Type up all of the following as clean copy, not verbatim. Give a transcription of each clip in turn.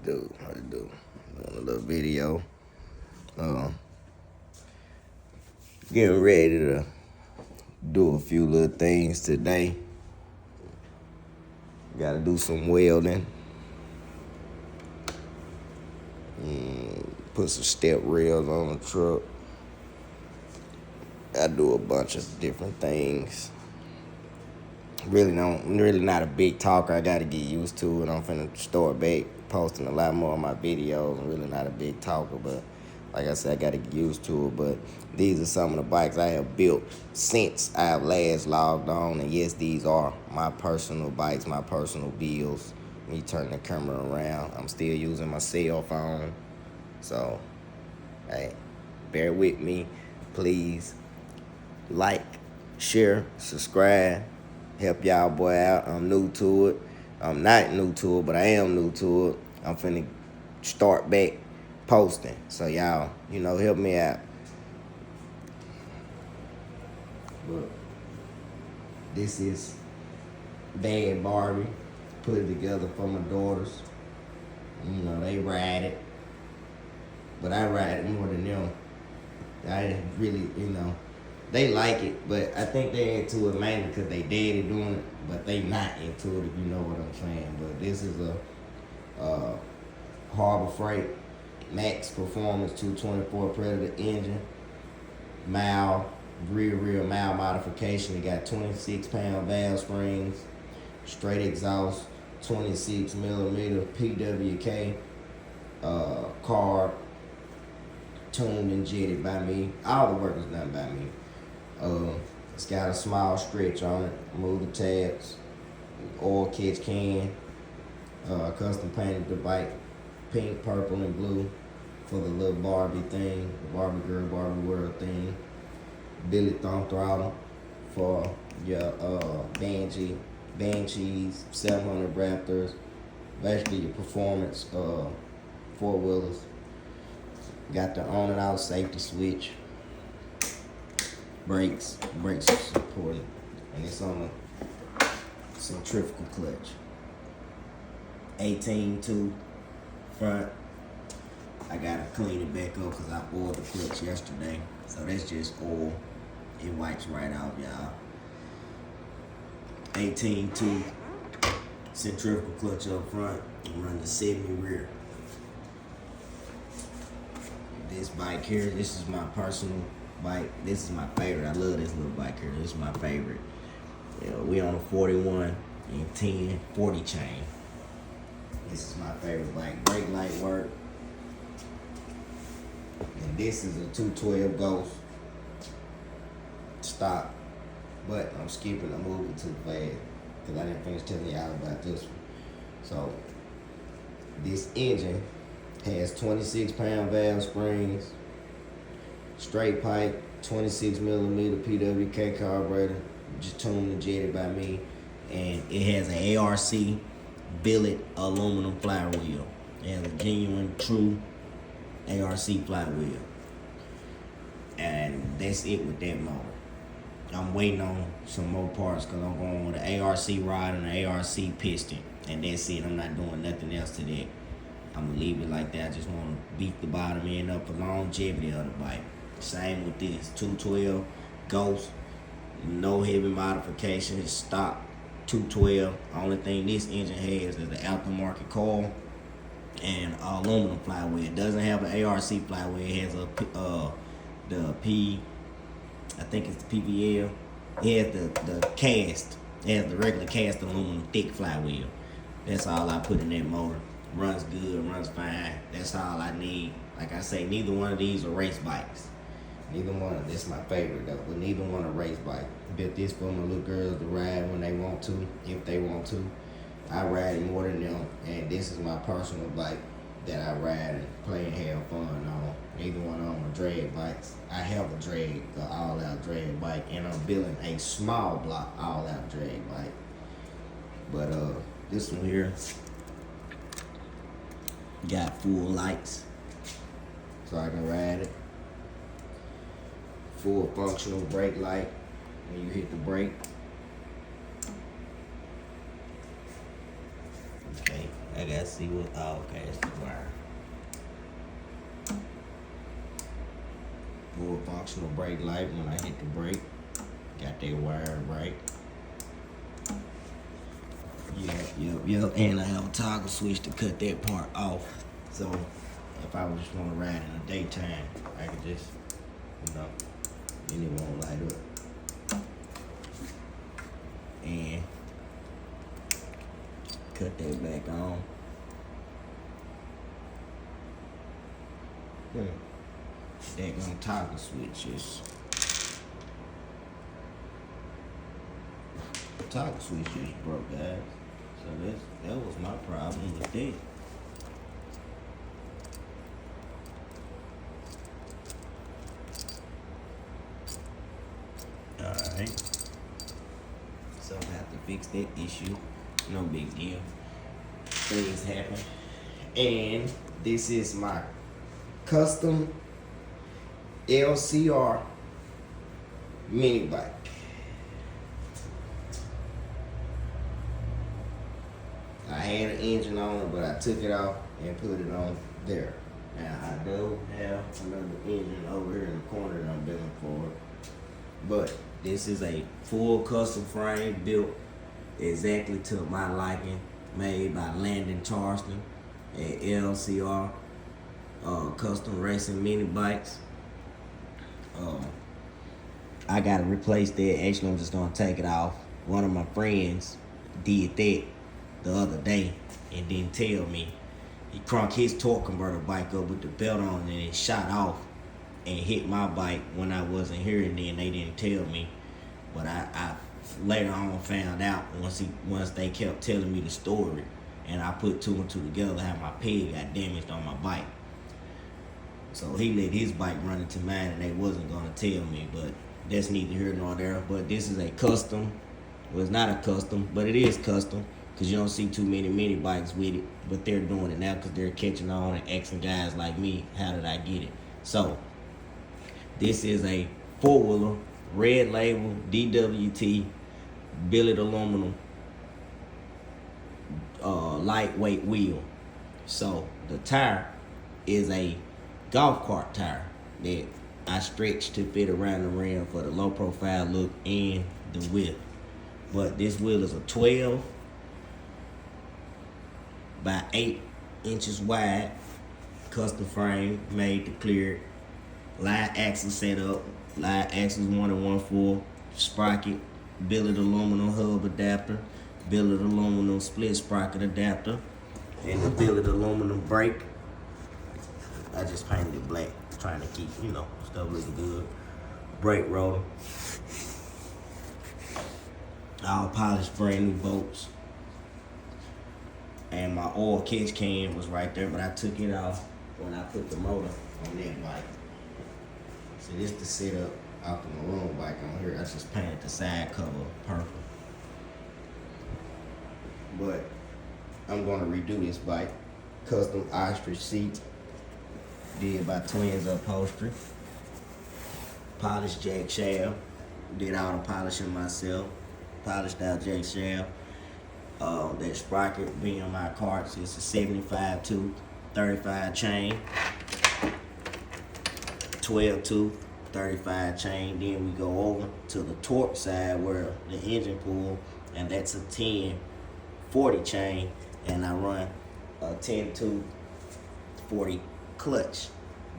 do? Doing a little video. Getting ready to do a few little things today. Gotta do some welding. Put some step rails on the truck. I do a bunch of different things. Really not a big talker. I gotta get used to it. I'm finna start back posting a lot more of my videos. I'm really not a big talker, but like I said, I gotta get used to it. But these are some of the bikes I have built since I have last logged on. And yes, these are my personal bikes, my personal builds. Me turning the camera around. I'm still using my cell phone. So, hey, bear with me, please. Like, share, subscribe. Help y'all boy out. I'm new to it. I'm not new to it, but I am new to it. I'm finna start back posting. So y'all, help me out. Look, this is Bad Barbie. Put it together for my daughters. They ride it. But I ride it more than them. I really, they like it, but I think they're into it mainly because they daddy doing it, but they not into it, if you know what I'm saying. But this is a Harbor Freight Max Performance 224 Predator engine. Rear mild modification. It got 26-pound valve springs, straight exhaust, 26mm PWK, carb, tuned and jetted by me. All the work is done by me. It's got a small stretch on it. Move the tabs. Oil catch can. Custom painted the bike pink, purple, and blue for the little Barbie thing, the Barbie girl, Barbie world thing. Billy thumb throttle for your Banshees, 700 Raptors. Basically your performance four-wheelers. Got the on and out safety switch. Brakes are supported, and it's on a centrifugal clutch. 18-2 front. I gotta clean it back up because I oiled the clutch yesterday, so that's just oil. It wipes right out, y'all. 18-2 centrifugal clutch up front and run the 70 rear. This bike here, this is my personal bike. This is my favorite. I love this little bike here. This is my favorite. We on a 41 and 1040 chain. This is my favorite bike. Brake light work. And this is a 212 Ghost. Stop. But I'm skipping. I'm moving too fast because I didn't finish telling y'all about this one. So this engine has 26-pound valve springs, straight pipe, 26mm PWK carburetor, just tuned and jetted by me, and it has an ARC billet aluminum flywheel. It has a genuine, true ARC flywheel, and that's it with that motor. I'm waiting on some more parts because I'm going with an ARC rod and an ARC piston, and that's it. I'm not doing nothing else to that. I'm gonna leave it like that. I just want to beat the bottom end up for longevity of the bike. Same with this 212 Ghost. No heavy modifications. Stock 212. Only thing this engine has is the aftermarket coil and aluminum flywheel. It doesn't have an ARC flywheel. It has I think it's the PVL. It has the cast. It has the regular cast aluminum thick flywheel. That's all I put in that motor. Runs good, runs fine. That's all I need. Like I say, neither one of these are race bikes. Neither one of this is my favorite though, but neither one a race bike. Built this for my little girls to ride when they want to, if they want to. I ride it more than them, and this is my personal bike that I ride and play and have fun on. Neither one of them are drag bikes. I have a drag, an all-out drag bike, and I'm building a small block all-out drag bike. But this one here got full lights, so I can ride it. Full functional brake light when you hit the brake. Okay, I I gotta see what. Oh, okay, it's the wire. Full functional brake light when I hit the brake. Got that wire right. Yep. And I have a toggle switch to cut that part off. So if I just want to ride in the daytime, I could just, and it won't light up. And cut that back on. That gonna toggle switches. Toggle switch just broke, guys. So that was my problem with that. Alright. So I have to fix that issue. No big deal. Things happen. And this is my custom LCR mini bike. I had an engine on it, but I took it off and put it on there. Now I do have another engine over here in the corner that I'm building for it. But this is a full custom frame built exactly to my liking, made by Landon Charleston at LCR Custom Racing Mini Bikes. I gotta replace that. Actually, I'm just gonna take it off. One of my friends did that the other day and didn't tell me. He crunked his torque converter bike up with the belt on and it shot off and hit my bike when I wasn't here, and then they didn't tell me. But I later on found out once they kept telling me the story, and I put two and two together how my peg got damaged on my bike. So he let his bike run into mine and they wasn't gonna tell me, but that's neither here nor there. But this is a custom. Well, it's not a custom, but it is custom, because you don't see too many mini bikes with it. But they're doing it now because they're catching on and asking guys like me, how did I get it? So this is a four-wheeler, red label, DWT, billet aluminum, lightweight wheel. So the tire is a golf cart tire that I stretched to fit around the rim for the low profile look and the width. But this wheel is a 12 by 8 inches wide, custom frame made to clear it. Live axle setup, live axles 1 and 1/4, sprocket, billet aluminum hub adapter, billet aluminum split sprocket adapter, and the billet aluminum brake. I just painted it black, trying to keep, stuff looking good. Brake roller. All polished brand new bolts. And my oil catch can was right there, but I took it off when I put the motor on that bike. So this the setup out the maroon bike on here. I just painted the side cover purple. But I'm gonna redo this bike. Custom ostrich seat. Did by Twins Upholstery. Polished jack shaft. Did all the polishing myself. Polished out jack shaft. That sprocket being my carts. It's a 75 tooth, 35 chain. 12 tooth, 35 chain. Then we go over to the torque side where the engine pull, and that's a 10 40 chain, and I run a 10 tooth 40 clutch.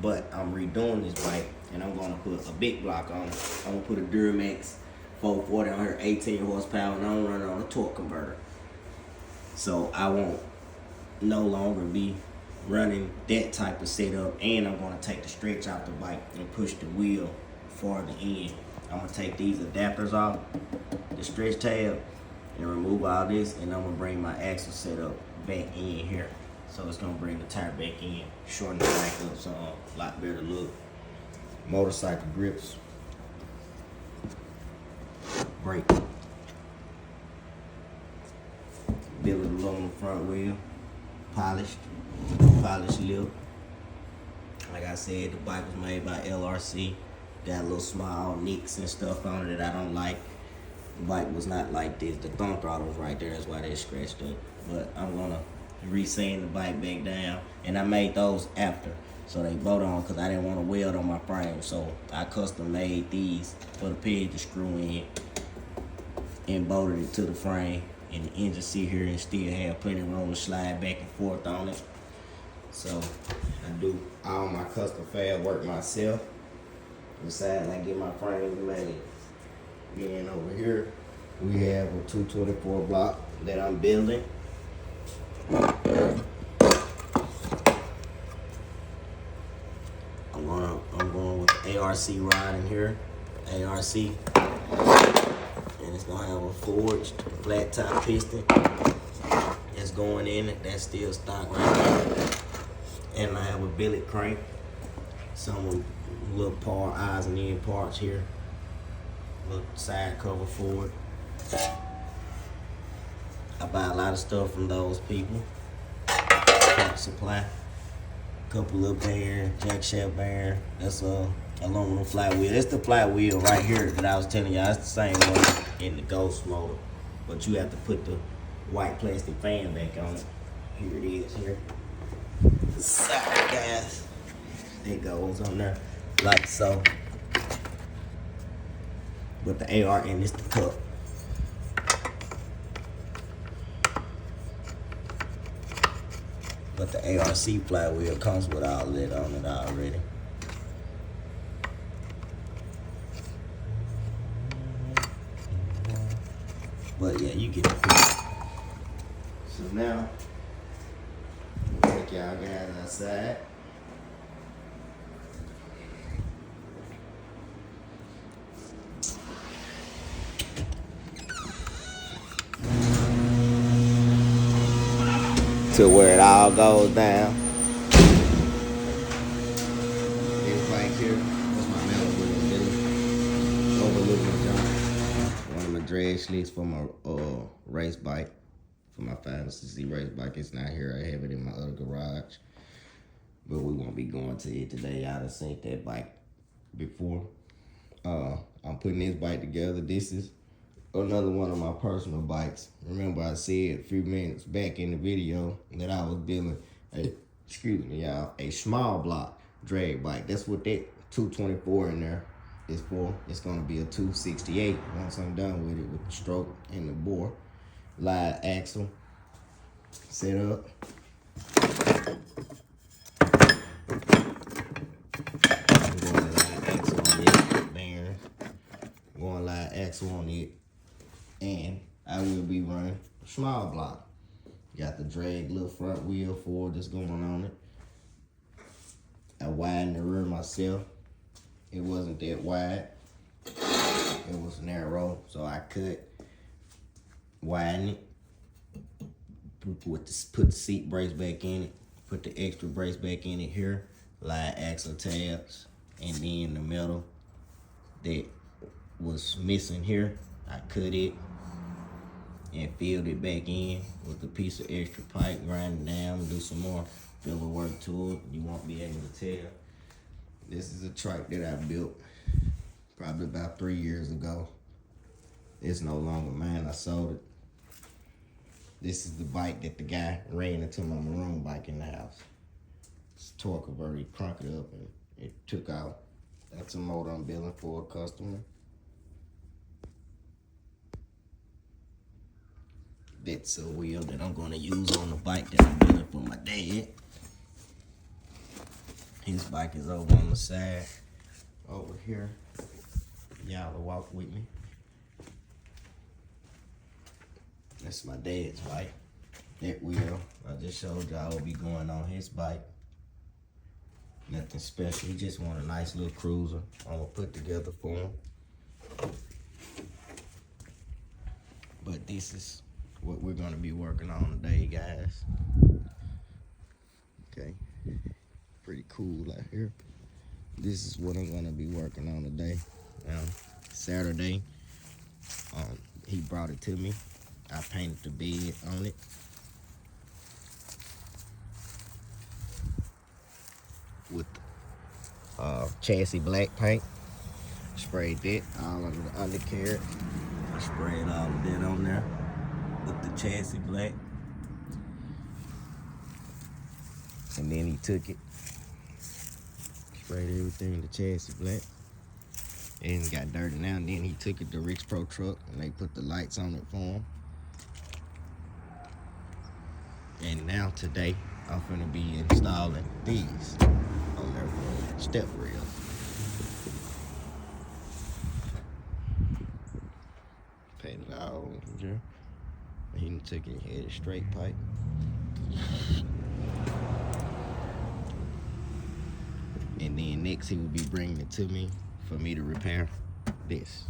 But I'm redoing this bike, and I'm gonna put a big block on it. I'm gonna put a Duramax 440 on here, 18 horsepower, and I'm running on a torque converter. So I won't no longer be running that type of setup, and I'm gonna take the stretch out the bike and push the wheel farther in. I'm gonna take these adapters off, the stretch tab, and remove all this, and I'm gonna bring my axle setup back in here. So it's gonna bring the tire back in, shorten the bike up, so a lot better look. Motorcycle grips, brake, billet aluminum front wheel, polished lip. Like I said, the bike was made by LRC. Got a little small nicks and stuff on it that I don't like. The bike was not like this. The thumb throttle was right there, that's why they scratched up. But I'm gonna re-sand the bike back down. And I made those after. So they bolt on because I didn't want to weld on my frame. So I custom made these for the pig to screw in and bolted it to the frame. And the engine sit here and still have plenty of room to slide back and forth on it. So I do all my custom fab work myself. Besides, I get my frame made. Then over here, we have a 224 block that I'm building. I'm going with the ARC rod in here, ARC, and it's gonna have a forged flat top piston that's going in it. That's still stock right there. And I have a billet crank, some little eyes and end parts here, little side cover for it. I buy a lot of stuff from those people. Park supply. Couple little bearing, jack shaft bearing. That's a aluminum flywheel. That's the flywheel right here that I was telling y'all. It's the same one in the Ghost motor, but you have to put the white plastic fan back on it. Here it is. Here. The side, guys. It goes on there like so. But the AR and it's the cup. But the ARC flywheel comes with all that on it already. But yeah, you get the picture. So now, we'll take y'all guys outside. To where it all goes down. This bike here, that's my Malibu overlooking John. One of my drag slicks for my race bike, for my 500cc race bike. It's not here. I have it in my other garage, but we won't be going to it today. I done seen that bike before. I'm putting this bike together. This is another one of my personal bikes. Remember I said a few minutes back in the video that I was building a small block drag bike. That's what that 224 in there is for. It's gonna be a 268 once I'm done with it, with the stroke and the bore. Live axle set up. I'm going live axle on it, bearing. Going live axle on it. And I will be running a small block. Got the drag little front wheel Ford that's going on it. I widened the rear myself. It wasn't that wide. It was narrow, so I could widen it. Put the seat brace back in it. Put the extra brace back in it here. Live axle tabs. And then the metal that was missing here, I cut it and filled it back in with a piece of extra pipe, grind it down, and do some more filler work to it. You won't be able to tell. This is a trike that I built probably about 3 years ago. It's no longer mine. I sold it. This is the bike that the guy ran into my maroon bike in the house. It's a torque converter. He cranked it up and it took out. That's a motor I'm building for a customer. That's a wheel that I'm gonna use on the bike that I'm building for my dad. His bike is over on the side, over here. Y'all will walk with me. That's my dad's bike. That wheel I just showed y'all will be going on his bike. Nothing special. He just want a nice little cruiser I'm gonna put together for him. But this is what we're gonna be working on today, guys. Okay, pretty cool out here. This is what I'm gonna be working on today. Saturday, he brought it to me. I painted the bed on it. With chassis black paint. Sprayed that all under the undercarriage. I sprayed all of that on there with the chassis black. And then he took it, sprayed everything, the chassis black, and it got dirty now. And then he took it to Rick's Pro Truck, and they put the lights on it for him. And now today, I'm finna be installing these on their step rail. Painted it all over. He done took it, had a straight pipe. And then next he will be bringing it to me for me to repair this.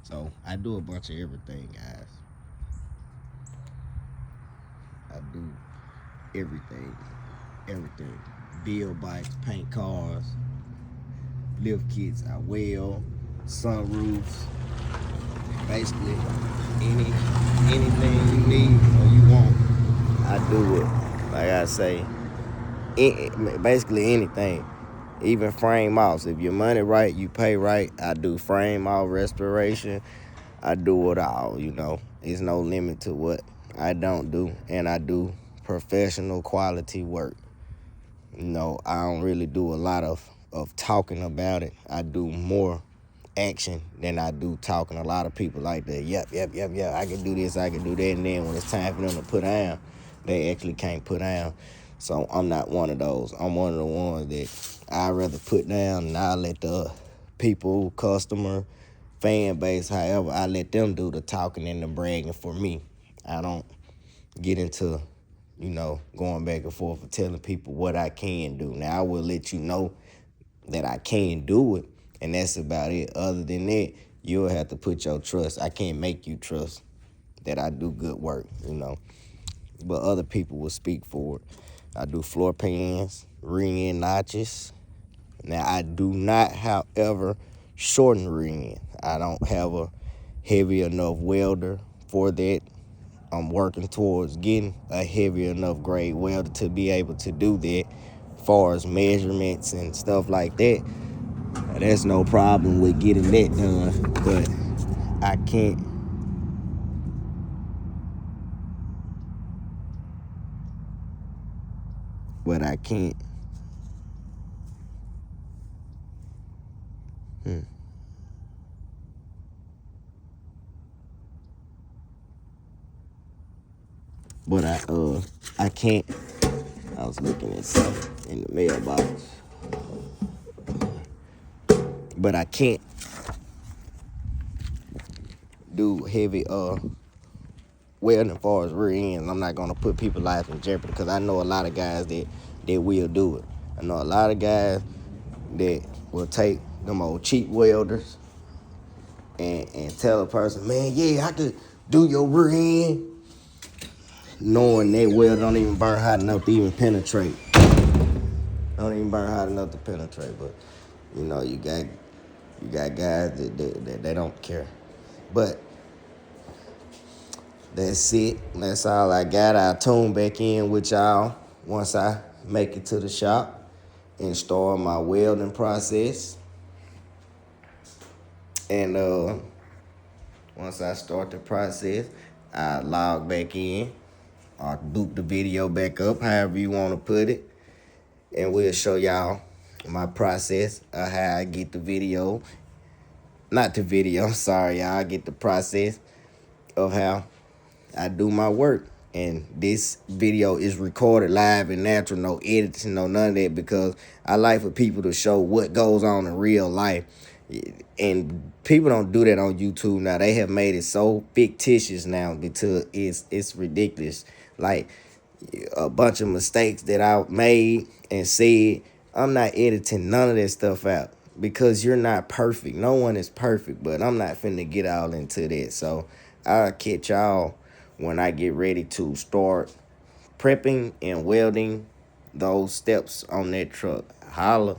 So I do a bunch of everything, guys. I do everything. Build bikes, paint cars, lift kits, I weld, sunroofs, basically anything you need or you want, I do it. Like I say, basically anything. Even frame mounts. If your money right, you pay right. I do frame mount restoration. I do it all, you know. There's no limit to what I don't do. And I do professional quality work. You know, I don't really do a lot of talking about it. I do more action than I do talking. A lot of people like that, yep, I can do this, I can do that. And then when it's time for them to put down, they actually can't put down. So I'm not one of those. I'm one of the ones that I'd rather put down, and I let the people, customer, fan base, however, I let them do the talking and the bragging for me. I don't get into, you know, going back and forth and telling people what I can do. Now, I will let you know that I can do it, and that's about it. Other than that, you'll have to put your trust. I can't make you trust that I do good work, you know. But other people will speak for it. I do floor pans, ring-in notches. Now, I do not, however, shorten ring-in. I don't have a heavy enough welder for that. I'm working towards getting a heavy enough grade welder to be able to do that. As far as measurements and stuff like that, there's no problem with getting that done, but I can't. But I can't. But I can't. I was looking at something in the mailbox. But I can't do heavy welding as far as rear ends. I'm not gonna put people's lives in jeopardy because I know a lot of guys that will do it. I know a lot of guys that will take them old cheap welders and tell a person, man, yeah, I could do your rear end, knowing that weld don't even burn hot enough to even penetrate. Don't even burn hot enough to penetrate. But you know, you got guys that they don't care. But that's it. That's all I got. I'll tune back in with y'all once I make it to the shop and start my welding process. And once I start the process, I log back in or boot the video back up, however you want to put it. And we'll show y'all my process of how I get the video. Not the video, I'm sorry, y'all. I get the process of how I do my work. And this video is recorded live and natural, no editing, no none of that, because I like for people to show what goes on in real life. And people don't do that on YouTube now. They have made it so fictitious now because it's ridiculous. Like a bunch of mistakes that I made and said, I'm not editing none of that stuff out because you're not perfect. No one is perfect, but I'm not finna get all into that. So I'll catch y'all when I get ready to start prepping and welding those steps on that truck. Holla.